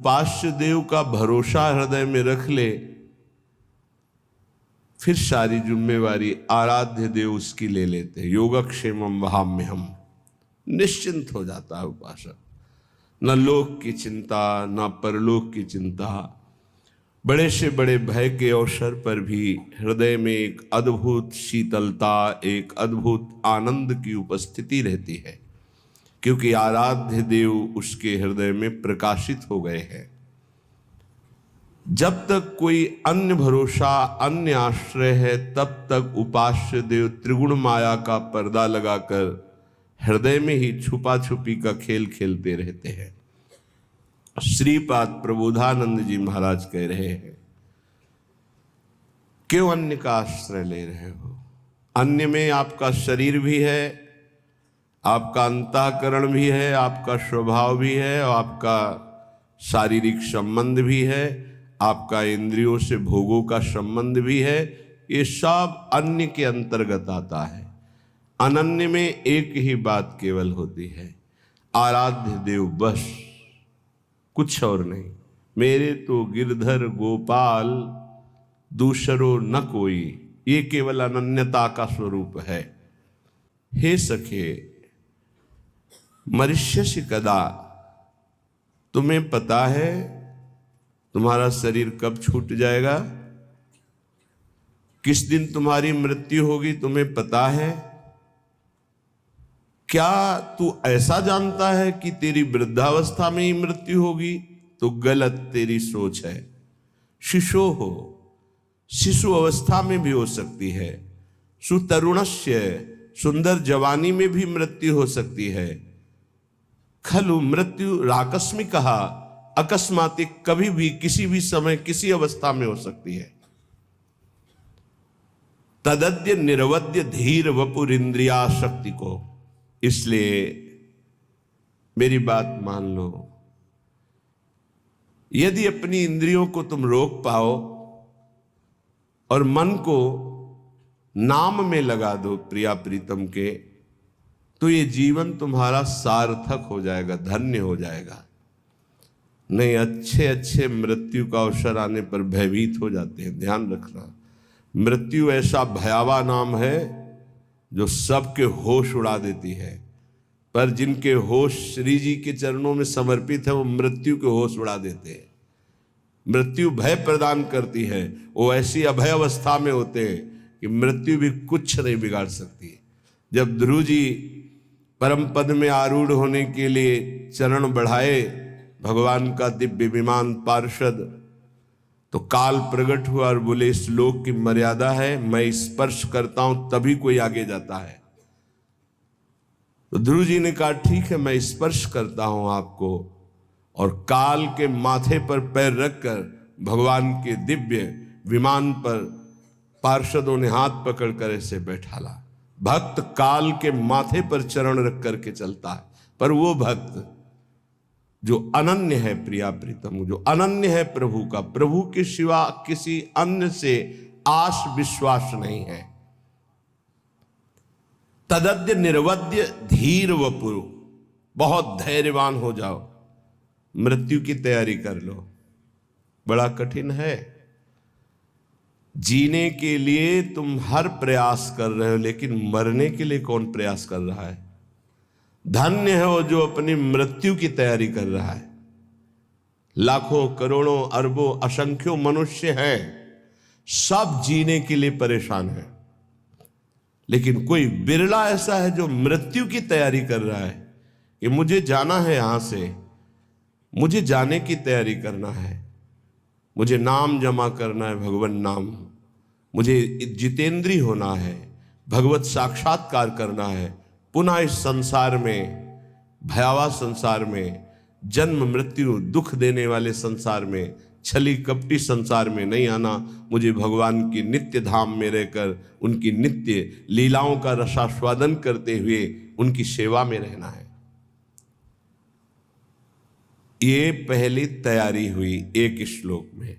उपास्य देव का भरोसा हृदय में रख ले, फिर सारी जिम्मेवारी आराध्य देव उसकी ले लेते। योगक्षेमम वहाम्य हम, निश्चिंत हो जाता है उपासक। न लोक की चिंता, न परलोक की चिंता। बड़े से बड़े भय के अवसर पर भी हृदय में एक अद्भुत शीतलता, एक अद्भुत आनंद की उपस्थिति रहती है, क्योंकि आराध्य देव उसके हृदय में प्रकाशित हो गए हैं। जब तक कोई अन्य भरोसा, अन्य आश्रय है, तब तक उपास्य देव त्रिगुण माया का पर्दा लगाकर हृदय में ही छुपा छुपी का खेल खेलते रहते हैं। श्रीपाद प्रबोधानंद जी महाराज कह रहे हैं, क्यों अन्य का आश्रय ले रहे हो? अन्य में आपका शरीर भी है, आपका अंतःकरण भी है, आपका स्वभाव भी है, और आपका शारीरिक संबंध भी है, आपका इंद्रियों से भोगों का संबंध भी है। ये सब अन्य के अंतर्गत आता है। अनन्य में एक ही बात केवल होती है, आराध्य देव बस, कुछ और नहीं। मेरे तो गिरधर गोपाल दूसरो न कोई, ये केवल अनन्यता का स्वरूप है। हे सखे, मनुष्य कदा, तुम्हें पता है तुम्हारा शरीर कब छूट जाएगा? किस दिन तुम्हारी मृत्यु होगी तुम्हें पता है? क्या तू ऐसा जानता है कि तेरी वृद्धावस्था में ही मृत्यु होगी? तो गलत तेरी सोच है। शिशु हो, शिशु अवस्था में भी हो सकती है, सुतरुणस्य, सुंदर जवानी में भी मृत्यु हो सकती है। खलु मृत्यु राकस्मिक, अकस्मातिक, कभी भी किसी भी समय किसी अवस्था में हो सकती है। तदद्य निरवध्य धीर वपुर इंद्रिया शक्ति को। इसलिए मेरी बात मान लो, यदि अपनी इंद्रियों को तुम रोक पाओ और मन को नाम में लगा दो प्रिया प्रीतम के, तो ये जीवन तुम्हारा सार्थक हो जाएगा, धन्य हो जाएगा। नहीं, अच्छे अच्छे मृत्यु का अवसर आने पर भयभीत हो जाते हैं। ध्यान रखना, मृत्यु ऐसा भयावह नाम है जो सबके होश उड़ा देती है, पर जिनके होश श्री जी के चरणों में समर्पित है वो मृत्यु के होश उड़ा देते हैं। मृत्यु भय प्रदान करती है। वो ऐसी अभय अवस्था में होते हैं कि मृत्यु भी कुछ नहीं बिगाड़ सकती। जब ध्रुव जी परम पद में आरूढ़ होने के लिए चरण बढ़ाए भगवान का दिव्य विमान पार्षद, तो काल प्रकट हुआ और बोले, इस लोक की मर्यादा है, मैं स्पर्श करता हूं तभी कोई आगे जाता है। तो ध्रुव जी ने कहा, ठीक है, मैं स्पर्श करता हूं आपको, और काल के माथे पर पैर रखकर भगवान के दिव्य विमान पर पार्षदों ने हाथ पकड़कर ऐसे बैठाला। भक्त काल के माथे पर चरण रख करके चलता है, पर वो भक्त जो अनन्य है प्रिया प्रीतम, जो अनन्य है प्रभु का, प्रभु के सिवा किसी अन्य से आस विश्वास नहीं है। तदद्य निर्वध्य धीर वपुरु, बहुत धैर्यवान हो जाओ, मृत्यु की तैयारी कर लो। बड़ा कठिन है, जीने के लिए तुम हर प्रयास कर रहे हो, लेकिन मरने के लिए कौन प्रयास कर रहा है? धन्य है वो जो अपनी मृत्यु की तैयारी कर रहा है। लाखों करोड़ों अरबों असंख्यों मनुष्य हैं, सब जीने के लिए परेशान है, लेकिन कोई बिरला ऐसा है जो मृत्यु की तैयारी कर रहा है कि मुझे जाना है यहां से, मुझे जाने की तैयारी करना है, मुझे नाम जमा करना है, भगवान नाम, मुझे जितेंद्री होना है, भगवत साक्षात्कार करना है। पुनः इस संसार में, भयावह संसार में, जन्म मृत्यु दुख देने वाले संसार में, छली कपटी संसार में नहीं आना। मुझे भगवान की नित्य धाम में रहकर उनकी नित्य लीलाओं का रसास्वादन करते हुए उनकी सेवा में रहना है। ये पहली तैयारी हुई एक श्लोक में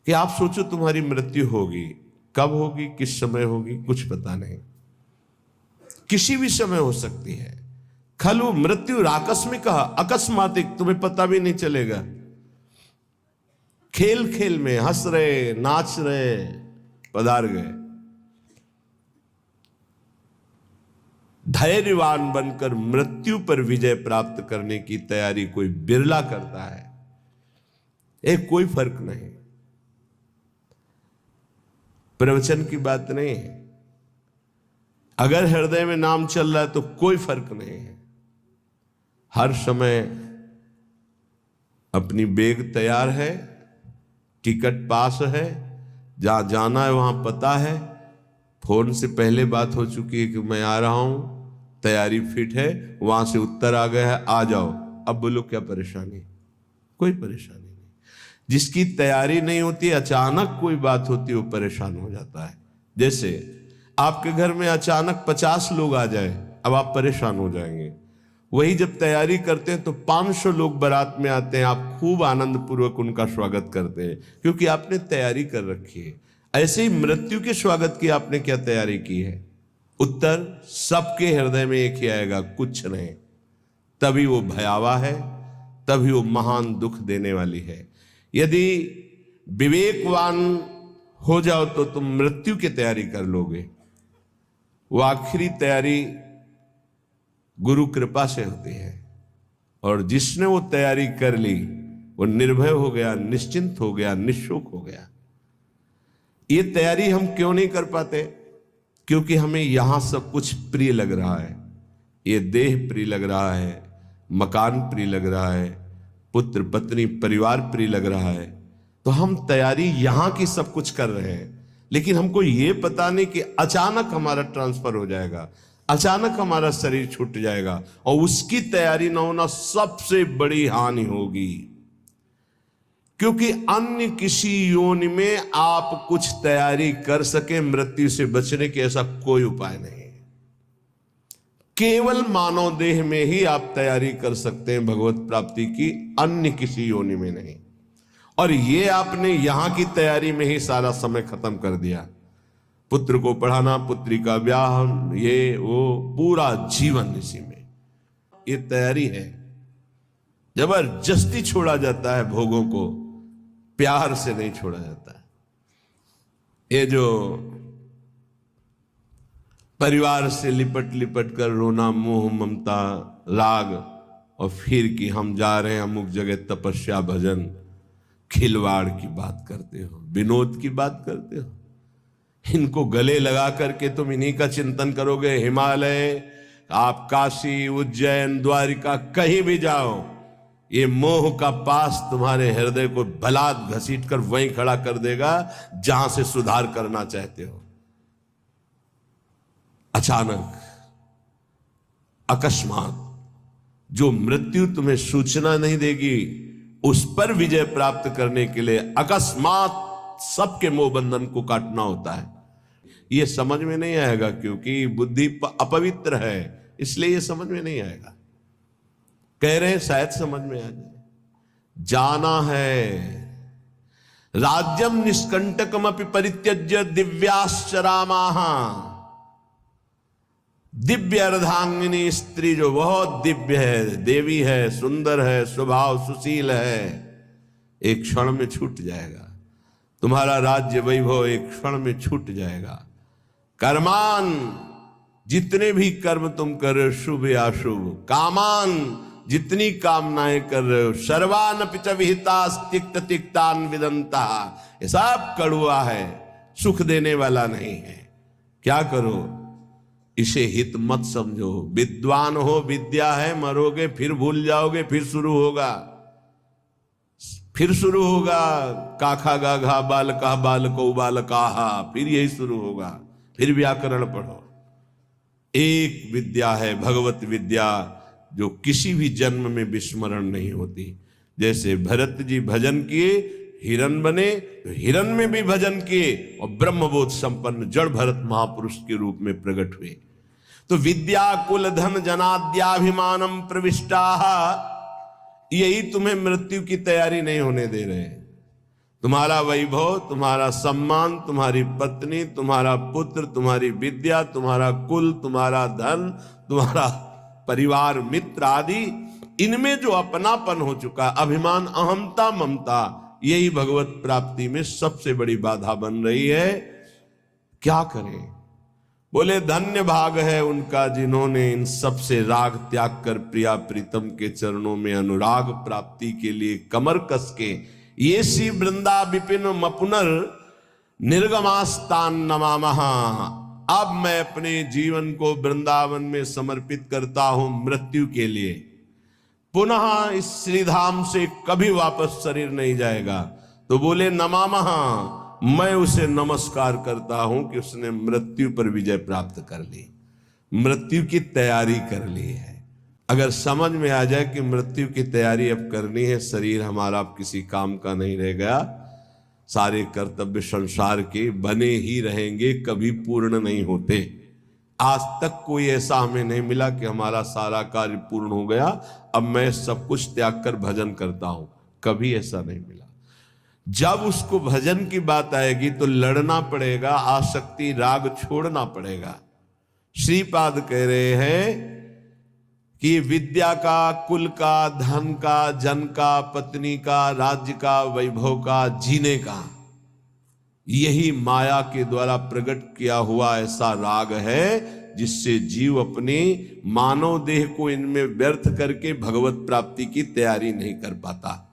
कि आप सोचो तुम्हारी मृत्यु होगी, कब होगी, किस समय होगी, कुछ पता नहीं, किसी भी समय हो सकती है। खलु मृत्यु आकस्मिक अकस्मातिक, तुम्हें पता भी नहीं चलेगा। खेल खेल में हंस रहे नाच रहे पधार गए। धैर्यवान बनकर मृत्यु पर विजय प्राप्त करने की तैयारी कोई बिरला करता है, एक कोई फर्क नहीं। प्रवचन की बात नहीं है, अगर हृदय में नाम चल रहा है तो कोई फर्क नहीं है। हर समय अपनी बैग तैयार है, टिकट पास है, जहां जाना है वहां पता है, फोन से पहले बात हो चुकी है कि मैं आ रहा हूं, तैयारी फिट है, वहां से उत्तर आ गया है, आ जाओ। अब बोलो क्या परेशानी? कोई परेशानी नहीं। जिसकी तैयारी नहीं होती, अचानक कोई बात होती है, वो परेशान हो जाता है। जैसे आपके घर में अचानक 50 लोग आ जाए, अब आप परेशान हो जाएंगे। वही जब तैयारी करते हैं तो 500 लोग बारात में आते हैं, आप खूब आनंद पूर्वक उनका स्वागत करते हैं, क्योंकि आपने तैयारी कर रखी है। ऐसे ही मृत्यु के स्वागत की आपने क्या तैयारी की है? उत्तर सबके हृदय में एक ही आएगा, कुछ नहीं। तभी वो भयावह है, तभी वो महान दुख देने वाली है। यदि विवेकवान हो जाओ तो तुम मृत्यु की तैयारी कर लोगे। वो आखिरी तैयारी गुरु कृपा से होती है, और जिसने वो तैयारी कर ली वो निर्भय हो गया, निश्चिंत हो गया, निशुक हो गया। ये तैयारी हम क्यों नहीं कर पाते? क्योंकि हमें यहां सब कुछ प्रिय लग रहा है। ये देह प्रिय लग रहा है, मकान प्रिय लग रहा है, पुत्र पत्नी परिवार प्रिय लग रहा है, तो हम तैयारी यहां की सब कुछ कर रहे हैं। लेकिन हमको ये पता नहीं कि अचानक हमारा ट्रांसफर हो जाएगा, अचानक हमारा शरीर छूट जाएगा, और उसकी तैयारी ना होना सबसे बड़ी हानि होगी। क्योंकि अन्य किसी योनि में आप कुछ तैयारी कर सके मृत्यु से बचने की, ऐसा कोई उपाय नहीं है। केवल मानव देह में ही आप तैयारी कर सकते हैं भगवत प्राप्ति की, अन्य किसी योनि में नहीं। और ये आपने यहां की तैयारी में ही सारा समय खत्म कर दिया। पुत्र को पढ़ाना, पुत्री का ब्याह, ये वो, पूरा जीवन इसी में। ये तैयारी है। जबरदस्ती छोड़ा जाता है भोगों को, प्यार से नहीं छोड़ा जाता है। ये जो परिवार से लिपट लिपट कर रोना, मोह ममता राग, और फिर कि हम जा रहे हैं अमुक जगह तपस्या भजन, खिलवाड़ की बात करते हो, विनोद की बात करते हो। इनको गले लगा करके तुम इन्हीं का चिंतन करोगे। हिमालय, आप काशी, उज्जैन, द्वारिका, कहीं भी जाओ, ये मोह का पास तुम्हारे हृदय को बलात् घसीट कर वहीं खड़ा कर देगा जहां से सुधार करना चाहते हो। अचानक, अकस्मात जो मृत्यु तुम्हें सूचना नहीं देगी, उस पर विजय प्राप्त करने के लिए अकस्मात सबके मोह बंधन को काटना होता है। यह समझ में नहीं आएगा, क्योंकि बुद्धि अपवित्र है, इसलिए यह समझ में नहीं आएगा। कह रहे हैं शायद समझ में आ जाए। जाना है, राज्यम निष्कंटकमपि परित्यज्य दिव्याश्चरामाः, दिव्य अर्धांगिनी स्त्री जो बहुत दिव्य है, देवी है, सुंदर है, स्वभाव सुशील है, एक क्षण में छूट जाएगा। तुम्हारा राज्य वैभव एक क्षण में छूट जाएगा। कर्मान, जितने भी कर्म तुम कर रहे हो, शुभ या अशुभ, कामान, जितनी कामनाएं कर रहे हो, सर्वान पिच विहितास तिक्त तिक्तान विदंता, ये सब कड़ुआ है, सुख देने वाला नहीं है। क्या करो? इसे हित मत समझो। विद्वान हो, विद्या है, मरोगे फिर भूल जाओगे, फिर शुरू होगा, फिर शुरू होगा। काखा गाघा बालका बालको बालकाहा, फिर यही शुरू होगा, फिर व्याकरण पढ़ो। एक विद्या है भगवत विद्या, जो किसी भी जन्म में विस्मरण नहीं होती। जैसे भरत जी भजन किए, हिरण बने, तो हिरण में भी भजन किए, और ब्रह्मबोध संपन्न जड़ भरत महापुरुष के रूप में प्रकट हुए। तो विद्या कुल धन जनाद्याभिमानम प्रविष्टा, यही तुम्हें मृत्यु की तैयारी नहीं होने दे रहे। तुम्हारा वैभव, तुम्हारा सम्मान, तुम्हारी पत्नी, तुम्हारा पुत्र, तुम्हारी विद्या, तुम्हारा कुल, तुम्हारा धन, तुम्हारा परिवार, मित्र आदि, इनमें जो अपनापन हो चुका, अभिमान, अहमता, ममता, यही भगवत प्राप्ति में सबसे बड़ी बाधा बन रही है। क्या करें? बोले धन्य भाग है उनका जिन्होंने इन सब से राग त्याग कर प्रिया प्रीतम के चरणों में अनुराग प्राप्ति के लिए कमर कस के ये सी वृंदा विपिन मपुनर निर्गमास्तान नमामः। अब मैं अपने जीवन को वृंदावन में समर्पित करता हूं मृत्यु के लिए। पुनः इस श्रीधाम से कभी वापस शरीर नहीं जाएगा। तो बोले नमामः, मैं उसे नमस्कार करता हूं कि उसने मृत्यु पर विजय प्राप्त कर ली, मृत्यु की तैयारी कर ली है। अगर समझ में आ जाए कि मृत्यु की तैयारी अब करनी है, शरीर हमारा अब किसी काम का नहीं रह गया, सारे कर्तव्य संसार के बने ही रहेंगे, कभी पूर्ण नहीं होते। आज तक कोई ऐसा हमें नहीं मिला कि हमारा सारा कार्य पूर्ण हो गया, अब मैं सब कुछ त्याग कर भजन करता हूं, कभी ऐसा नहीं मिला। जब उसको भजन की बात आएगी तो लड़ना पड़ेगा, आसक्ति राग छोड़ना पड़ेगा। श्रीपाद कह रहे हैं कि विद्या का, कुल का, धन का, जन का, पत्नी का, राज्य का, वैभव का, जीने का, यही माया के द्वारा प्रकट किया हुआ ऐसा राग है जिससे जीव अपने मानव देह को इनमें व्यर्थ करके भगवत प्राप्ति की तैयारी नहीं कर पाता।